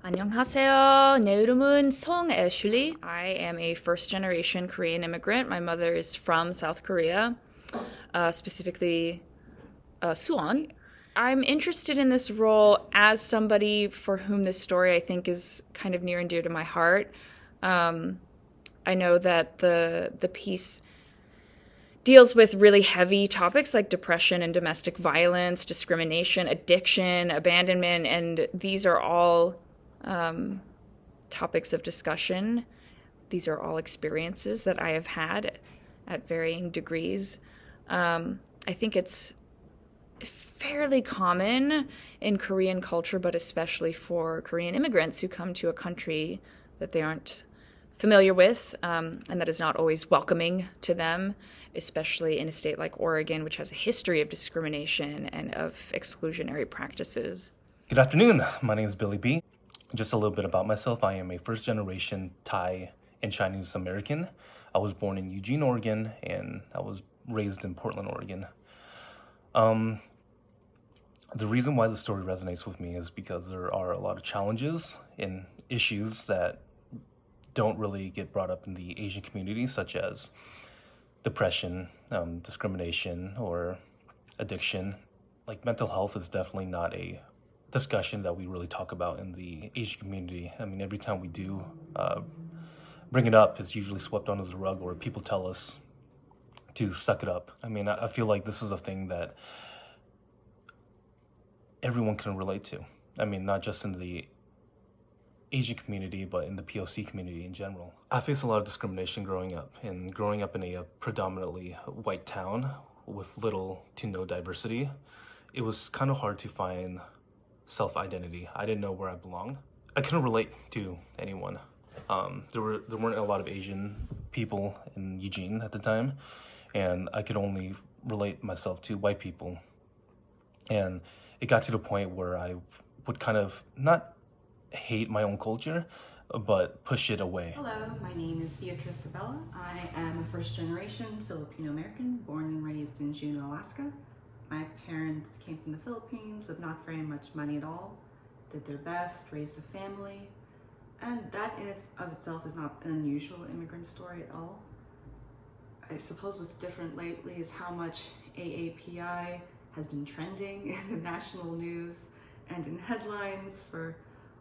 안녕하세요. 내 이름은 Song Ashley. I am a first generation Korean immigrant. My mother is from South Korea, specifically Suwon. I'm interested in this role as somebody for whom this story I think is kind of near and dear to my heart. Um, I know that the piece deals with really heavy topics like depression and domestic violence, discrimination, addiction, abandonment, and these are all topics of discussion. These are all experiences that I have had at varying degrees. I think it's fairly common in Korean culture, but especially for Korean immigrants who come to a country that they aren't familiar with, and that is not always welcoming to them, especially in a state like Oregon, which has a history of discrimination and of exclusionary practices. Good afternoon. My name is Billy B. Just a little bit about myself. I am a first generation Thai and Chinese American. I was born in Eugene, Oregon, and I was raised in Portland, Oregon. Um, the reason why the story resonates with me is because there are a lot of challenges and issues that don't really get brought up in the Asian community, such as depression, discrimination, or addiction. Like mental health is definitely not a discussion that we really talk about in the Asian community. I mean, every time we do bring it up, it's usually swept under the rug, or people tell us to suck it up. I mean, I feel like this is a thing that everyone can relate to. I mean, not just in the Asian community, but in the POC community in general. I faced a lot of discrimination growing up, and growing up in a predominantly white town with little to no diversity, it was kind of hard to find self-identity. I didn't know where I belonged. I couldn't relate to anyone. There weren't a lot of Asian people in Eugene at the time, and I could only relate myself to white people. And it got to the point where I would kind of not hate my own culture, but push it away. Hello, my name is Beatrice Sabella. I am a first generation Filipino American born and raised in Juneau, Alaska. My parents came from the Philippines with not very much money at all, did their best, raised a family, and that in of itself is not an unusual immigrant story at all. I suppose what's different lately is how much AAPI has been trending in the national news and in headlines for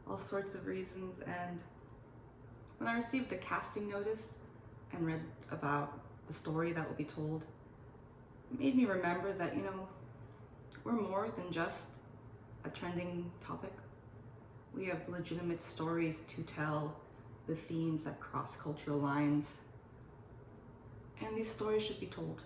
all sorts of reasons. And when I received the casting notice and read about the story that will be told, it made me remember that, we're more than just a trending topic. We have legitimate stories to tell with themes that cross cultural lines, and these stories should be told.